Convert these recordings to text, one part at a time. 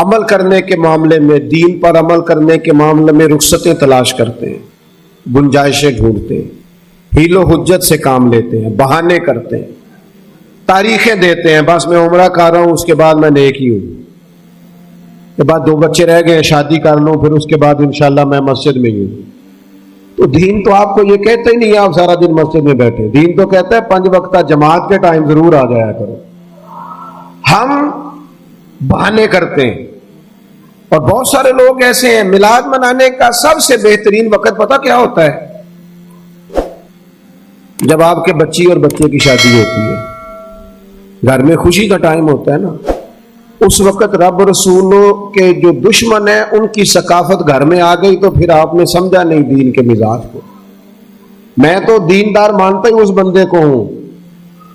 عمل کرنے کے معاملے میں، دین پر عمل کرنے کے معاملے میں رخصتیں تلاش کرتے ہیں، گنجائشیں ڈھونڈتے ہیں، حیل و حجت سے کام لیتے ہیں، بہانے کرتے ہیں، تاریخیں دیتے ہیں، بس میں عمرہ کر رہا ہوں اس کے بعد میں نیک ہی ہوں، کے بعد 2 بچے رہ گئے شادی کر لوں پھر اس کے بعد انشاءاللہ میں مسجد میں ہی ہوں۔ تو دین تو آپ کو یہ کہتا ہی نہیں آپ سارا دن مسجد میں بیٹھے، دین تو کہتا ہے 5 وقتہ جماعت کے ٹائم ضرور آ جایا کرو۔ ہم بہانے کرتے ہیں، اور بہت سارے لوگ ایسے ہیں، میلاد منانے کا سب سے بہترین وقت پتہ کیا ہوتا ہے؟ جب آپ کے بچی اور بچے کی شادی ہوتی ہے، گھر میں خوشی کا ٹائم ہوتا ہے نا، اس وقت رب رسولوں کے جو دشمن ہیں ان کی ثقافت گھر میں آ گئی تو پھر آپ نے سمجھا نہیں دین کے مزاج کو۔ میں تو دیندار مانتا ہی اس بندے کو ہوں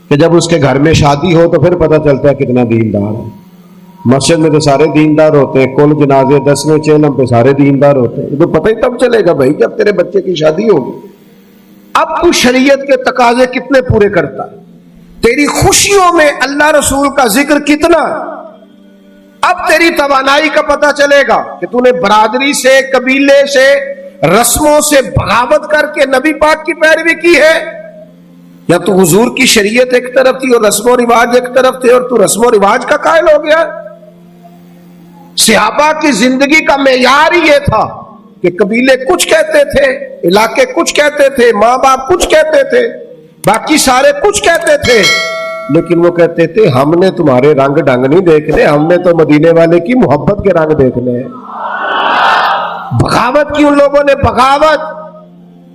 کہ جب اس کے گھر میں شادی ہو تو پھر پتہ چلتا ہے کتنا دیندار ہے۔ مسجد میں تو سارے دیندار ہوتے ہیں، کل جنازے 10ویں چیلم پہ سارے دیندار ہوتے ہیں، یہ تو پتہ ہی تب چلے گا بھائی جب تیرے بچے کی شادی ہوگی۔ اب تو شریعت کے تقاضے کتنے پورے کرتا ہے، تیری خوشیوں میں اللہ رسول کا ذکر کتنا، اب تیری توانائی کا پتہ چلے گا کہ تو نے برادری سے، قبیلے سے، رسموں سے بغاوت کر کے نبی پاک کی پیروی کی ہے، یا تو حضور کی شریعت ایک طرف تھی اور رسم و رواج ایک طرف تھے اور تو رسم و رواج کا قائل ہو گیا۔ صحابہ کی زندگی کا معیار ہی یہ تھا کہ قبیلے کچھ کہتے تھے، علاقے کچھ کہتے تھے، ماں باپ کچھ کہتے تھے، باقی سارے کچھ کہتے تھے، لیکن وہ کہتے تھے ہم نے تمہارے رنگ ڈھنگ نہیں دیکھنے، ہم نے تو مدینے والے کی محبت کے رنگ دیکھنے ہیں۔ بغاوت کی ان لوگوں نے بغاوت،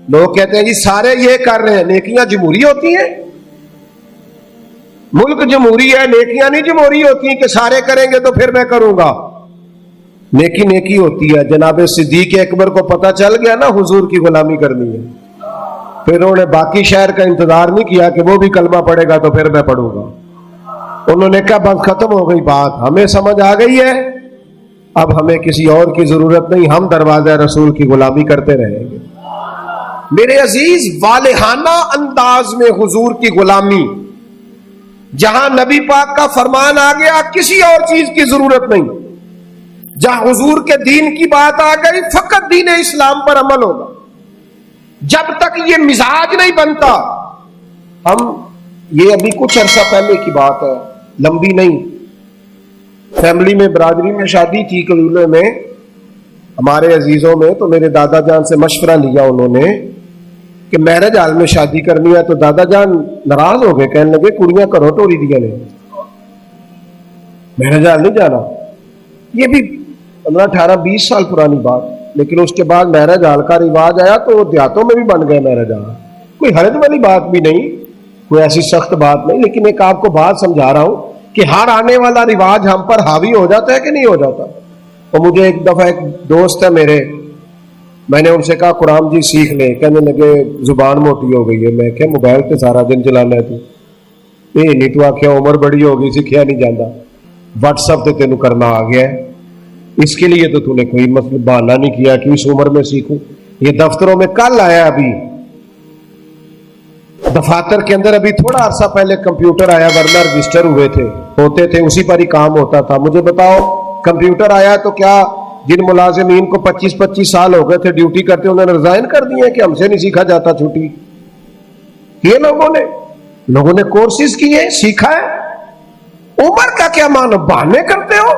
لوگ کہتے ہیں جی سارے یہ کر رہے ہیں، نیکیاں جمہوری ہوتی ہیں؟ ملک جمہوری ہے، نیکیاں نہیں جمہوری ہوتی ہیں کہ سارے کریں گے تو پھر میں کروں گا۔ نیکی نیکی ہوتی ہے۔ جناب صدیق اکبر کو پتہ چل گیا نا حضور کی غلامی کرنی ہے، پھر انہوں نے باقی شہر کا انتظار نہیں کیا کہ وہ بھی کلمہ پڑھے گا تو پھر میں پڑھوں گا، انہوں نے کہا بس ختم ہو گئی بات، ہمیں سمجھ آ گئی ہے، اب ہمیں کسی اور کی ضرورت نہیں، ہم دروازہ رسول کی غلامی کرتے رہیں گے۔ میرے عزیز، والہانہ انداز میں حضور کی غلامی، جہاں نبی پاک کا فرمان آ گیا کسی اور چیز کی ضرورت نہیں، جہاں حضور کے دین کی بات آ گئی فقط دین اسلام پر عمل ہوگا۔ جب تک یہ مزاج نہیں بنتا، ہم یہ ابھی کچھ عرصہ پہلے کی بات ہے، لمبی نہیں، فیملی میں برادری میں شادی تھی قبیلے میں ہمارے عزیزوں میں، تو میرے دادا جان سے مشورہ لیا انہوں نے کہ میرج ہال میں شادی کرنی ہے، تو دادا جان ناراض ہو گئے، کہنے لگے کڑیاں کرو ٹوری دیا نے، میرج ہال نہیں جانا۔ یہ بھی 15-18-20 سال پرانی بات، لیکن اس کے بعد میرج ہال کا رواج آیا تو دیہاتوں میں بھی بن گئے میرج ہال، کوئی حرج والی بات بھی نہیں، کوئی ایسی سخت بات نہیں، لیکن ایک آپ کو بات سمجھا رہا ہوں کہ ہر آنے والا رواج ہم پر حاوی ہو جاتا ہے کہ نہیں ہو جاتا۔ تو مجھے ایک دفعہ ایک دوست ہے میرے، میں نے ان سے کہا قرآن جی سیکھ لیں، کہنے لگے زبان موٹی ہو گئی ہے، میں کہ موبائل پہ سارا دن چلانا ہے تو یہ نہیں، تو آخیا عمر بڑی ہو گئی سیکھیا نہیں جاتا، واٹس ایپ تے تینوں کرنا آ گیا ہے، اس کے لیے تو نے کوئی مطلب بہانہ نہیں کیا کہ اس عمر میں سیکھوں۔ یہ دفتروں میں کل آیا، ابھی دفاتر کے اندر ابھی تھوڑا عرصہ پہلے کمپیوٹر آیا، ورنہ رجسٹر ہوئے تھے، ہوتے تھے، اسی پر ہی کام ہوتا تھا۔ مجھے بتاؤ کمپیوٹر آیا تو کیا جن ملازمین کو 25 سال ہو گئے تھے ڈیوٹی کرتے انہوں نے ریزائن کر دیے کہ ہم سے نہیں سیکھا جاتا چھٹی؟ یہ لوگوں نے کورسز کیے، سیکھا ہے۔ عمر کا کیا معنی؟ بہانے کرتے ہو؟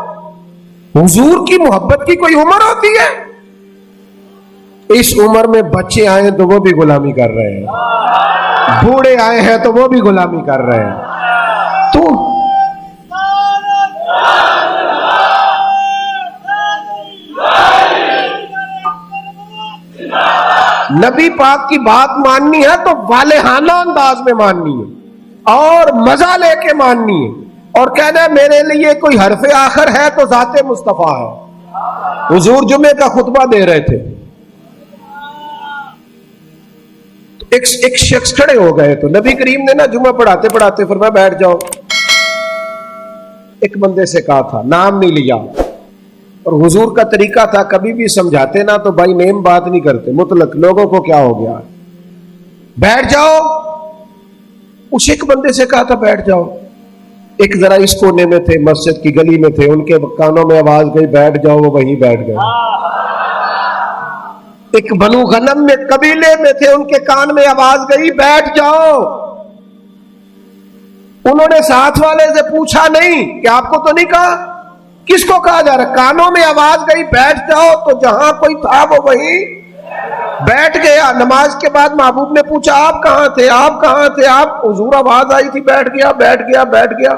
حضور کی محبت کی کوئی عمر ہوتی ہے؟ اس عمر میں بچے آئے تو وہ بھی غلامی کر رہے ہیں، بوڑھے آئے ہیں تو وہ بھی غلامی کر رہے ہیں۔ تو نبی پاک کی بات ماننی ہے تو والہانہ انداز میں ماننی ہے اور مزہ لے کے ماننی ہے، اور کہنا میرے لیے کوئی حرف آخر ہے تو ذات مصطفیٰ ہے۔ حضور جمعے کا خطبہ دے رہے تھے، ایک شخص کھڑے ہو گئے تو نبی کریم نے نا جمعہ پڑھاتے پڑھاتے فرمایا بیٹھ جاؤ۔ ایک بندے سے کہا تھا، نام نہیں لیا، اور حضور کا طریقہ تھا کبھی بھی سمجھاتے نا تو بائی نیم بات نہیں کرتے، مطلق لوگوں کو کیا ہو گیا، بیٹھ جاؤ۔ اس ایک بندے سے کہا تھا بیٹھ جاؤ، ایک ذرا اس کونے میں تھے، مسجد کی گلی میں تھے، ان کے کانوں میں آواز گئی بیٹھ جاؤ، وہ وہیں بیٹھ گئے۔ ایک بنو غنم میں قبیلے میں تھے، ان کے کان میں آواز گئی بیٹھ جاؤ، انہوں نے ساتھ والے سے پوچھا نہیں کہ آپ کو تو نہیں کہا؟ کس کو کہا جا رہا؟ کانوں میں آواز گئی بیٹھ جاؤ، تو جہاں کوئی تھا وہ وہیں بیٹھ گیا۔ نماز کے بعد محبوب نے پوچھا آپ کہاں تھے، آپ کہاں تھے؟ آپ حضور آواز آئی تھی بیٹھ گیا، بیٹھ گیا، بیٹھ گیا۔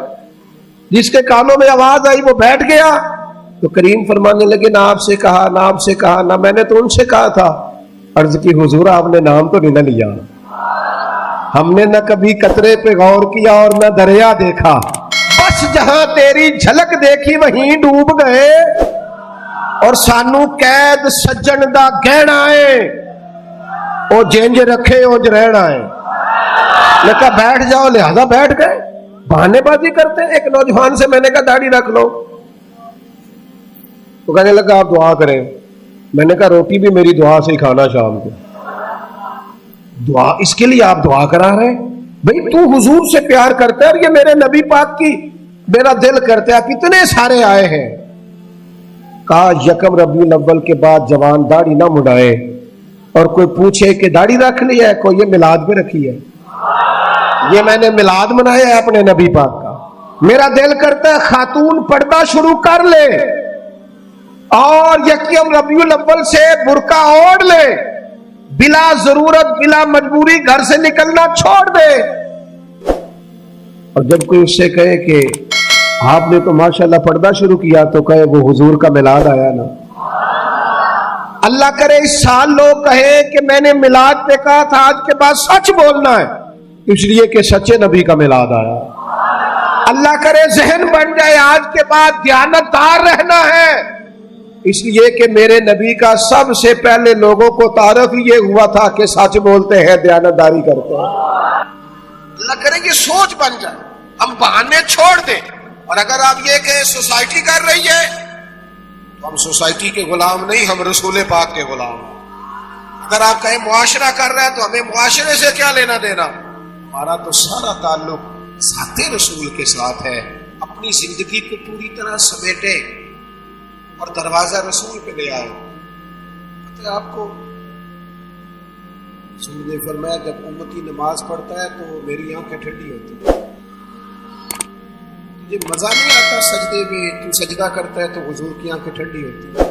جس کے کانوں میں آواز آئی وہ بیٹھ گیا۔ تو کریم فرمانے لگے نہ آپ سے کہا، نہ آپ سے کہا، نہ میں نے تو ان سے کہا تھا۔ عرض کی حضور آپ نے نام تو نہیں نہ لیا، ہم نے نہ کبھی قطرے پہ غور کیا اور نہ دریا دیکھا، بس جہاں تیری جھلک دیکھی وہیں ڈوب گئے، اور سانو قید سجن دا گہنا ہے، او جینج رکھے اونج رہنا ہے۔ نے کہا بیٹھ جاؤ، لہذا بیٹھ گئے۔ بہانے بازی کرتے ہیں۔ ایک نوجوان سے میں نے کہا داڑھی رکھ لو، تو کہنے لگا آپ دعا کریں۔ میں نے کہا روٹی بھی میری دعا سے ہی کھانا شام کو۔ دعا اس کے لیے آپ دعا کرا رہے ہیں؟ بھئی تو حضور سے پیار کرتا ہے اور یہ میرے نبی پاک کی میرا دل کرتا ہے، کتنے سارے آئے ہیں۔ کہا یکم ربیع الاول کے بعد جوان داڑھی نہ مڈائے، اور کوئی پوچھے کہ داڑھی رکھ لی ہے، کوئی یہ میلاد میں رکھی ہے، یہ میں نے میلاد منایا ہے اپنے نبی پاک کا۔ میرا دل کرتا ہے خاتون پردہ شروع کر لے اور یکم ربیع الاول سے برقع اوڑھ لے، بلا ضرورت بلا مجبوری گھر سے نکلنا چھوڑ دے۔ اور جب کوئی اس سے کہے کہ آپ نے تو ماشاءاللہ پردہ شروع کیا، تو کہے وہ حضور کا میلاد آیا نا۔ اللہ کرے اس سال لوگ کہیں کہ میں نے میلاد پہ کہا تھا، آج کے بعد سچ بولنا ہے، اس لیے کہ سچے نبی کا میلاد آیا۔ اللہ کرے ذہن بن جائے آج کے بعد دیانتدار رہنا ہے، اس لیے کہ میرے نبی کا سب سے پہلے لوگوں کو تعارف ہی یہ ہوا تھا کہ سچ بولتے ہیں، دیانتداری کرتے ہیں۔ اللہ کرے یہ سوچ بن جائے، ہم بہانے چھوڑ دیں۔ اور اگر آپ یہ کہیں سوسائٹی کر رہی ہے تو ہم سوسائٹی کے غلام نہیں، ہم رسول پاک کے غلام ہیں۔ اگر آپ کہیں معاشرہ کر رہا ہے تو ہمیں معاشرے سے کیا لینا دینا، ہمارا تو سارا تعلق ذات رسول کے ساتھ ہے۔ اپنی زندگی کو پوری طرح سمیٹے اور دروازہ رسول پہ لے آئے۔ پتہ ہے آپ کو رسول نے فرمایا جب امتی نماز پڑھتا ہے تو میری آنکھیں ٹھنڈی ہوتی ہیں، مجھے مزہ نہیں آتا سجدے میں، تو سجدہ کرتا ہے تو حضور کی آنکھیں ٹھنڈی ہوتی ہیں۔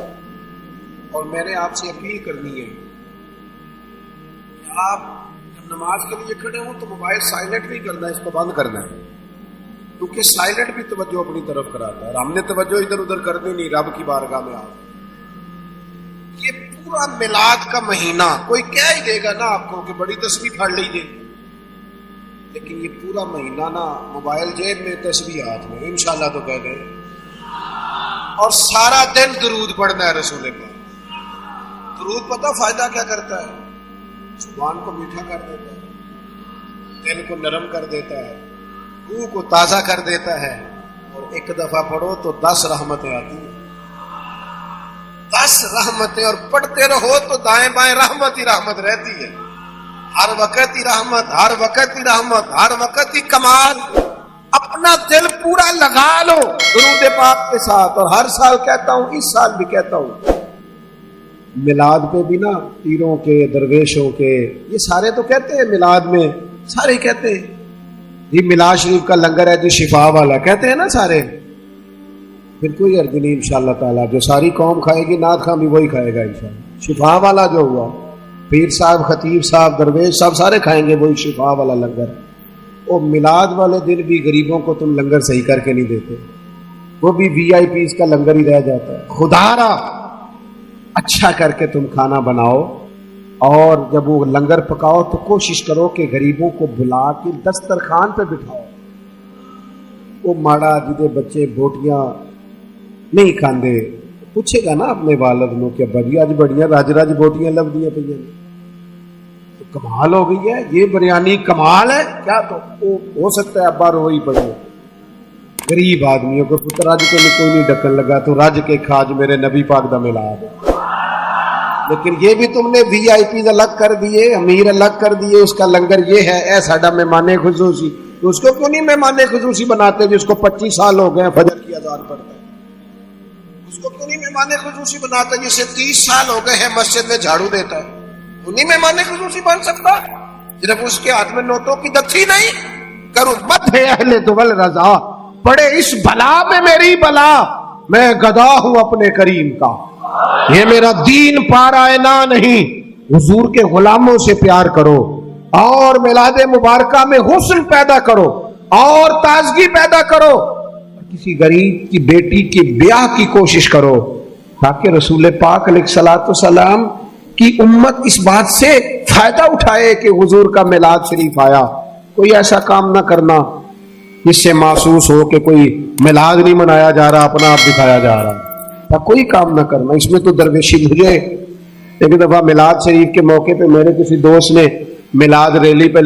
اور میں نے آپ سے اپیل کرنی ہے کہ آپ جب نماز کے لیے کھڑے ہوں تو موبائل سائلنٹ نہیں کرنا ہے، اس کو بند کرنا ہے، کیونکہ سائلنٹ بھی توجہ اپنی طرف کراتا ہے، اور ہم نے توجہ ادھر ادھر کرنی نہیں، رب کی بارگاہ میں آ۔ یہ پورا میلاد کا مہینہ کوئی کہہ ہی دے گا نا آپ کو کہ بڑی تسبیح پڑھ لیجیے، لیکن یہ پورا مہینہ نا موبائل جیب میں تسبیح ہاتھ میں، انشاءاللہ تو کہہ دیں، اور سارا دن درود پڑھنا ہے رسول پاک۔ درود پتہ فائدہ کیا کرتا ہے؟ زبان کو میٹھا کر دیتا ہے، دل کو نرم کر دیتا ہے، روح کو تازہ کر دیتا ہے، اور ایک دفعہ پڑھو تو 10 رحمتیں آتی ہیں، 10 رحمتیں، اور پڑھتے رہو تو دائیں بائیں رحمت ہی رحمت رہتی ہے، ہر وقت ہی رحمت، ہر وقت ہی رحمت، ہر وقت ہی کمال۔ اپنا دل پورا لگا لو درود پاک کے ساتھ۔ اور ہر سال کہتا ہوں، اس سال بھی کہتا ہوں، میلاد پہ بھی نا پیروں کے درویشوں کے یہ سارے تو کہتے ہیں، میلاد میں سارے کہتے ہیں جی میلاد شریف کا لنگر ہے جی شفا والا، کہتے ہیں نا سارے، پھر کوئی عرض نہیں انشاءاللہ تعالیٰ، جو ساری قوم کھائے گی نعت خواں بھی وہی کھائے گا انشاءاللہ۔ شفا والا جو ہوا، پیر صاحب، خطیب صاحب، درویش صاحب سارے کھائیں گے وہی شفا والا لنگر۔ وہ میلاد والے دن بھی غریبوں کو تم لنگر صحیح کر کے نہیں دیتے، وہ بھی VIP کا لنگر ہی رہ جاتا ہے۔ خدا را اچھا کر کے تم کھانا بناؤ، اور جب وہ لنگر پکاؤ تو کوشش کرو کہ غریبوں کو بلا کے دسترخوان پہ بٹھاؤ۔ وہ ماڑا جدے بچے بوٹیاں نہیں کھاندے پوچھے گا نا اپنے والد نو کہ ابا جی اج بڑیاں رج رج بوٹیاں لبدیاں پہ، تو کمال ہو گئی ہے، یہ بریانی کمال ہے کیا؟ تو وہ ہو سکتا ہے ابا رو ہی پڑے، غریب آدمیوں کو پتر رج کے کوئی نہیں ڈکن لگا تو رج کے کھا جو میرے نبی پاک دا میلاد۔ لیکن یہ بھی تم نے VIPs الگ کر دیے، امیر الگ کر دیے، اس کا لنگر یہ ہے، اے ساڈا مہمان خصوصی، تو اس کو کیوں نہیں مہمان خصوصی بناتے جس کو 25 سال ہو گئے فجر کی اذان پڑھتے؟ اس کو کیوں نہیں مہمان خصوصی بناتے جسے 30 سال ہو گئے ہیں مسجد میں جھاڑو دیتا ہے؟ انہیں مہمان خصوصی بن سکتا؟ صرف اس کے ہاتھ میں نوٹوں کی دکھی نہیں کروں مت ہے اہل دول رضا پڑے اس بلا میں میری بلا، میں گدا ہوں اپنے کریم کا، یہ میرا دین پارائنا نہیں۔ حضور کے غلاموں سے پیار کرو اور میلاد مبارکہ میں حسن پیدا کرو اور تازگی پیدا کرو، کسی غریب کی بیٹی کی بیاہ کی کوشش کرو تاکہ رسول پاک علیہ الصلوۃ والسلام کی امت اس بات سے فائدہ اٹھائے کہ حضور کا میلاد شریف آیا۔ کوئی ایسا کام نہ کرنا جس سے محسوس ہو کہ کوئی میلاد نہیں منایا جا رہا، اپنا آپ دکھایا جا رہا، کوئی کام نہ کرنا۔ اس میں تو درویشی مجھے ایک دفعہ میلاد شریف کے موقع پہ میرے کسی دوست نے میلاد ریلی پہ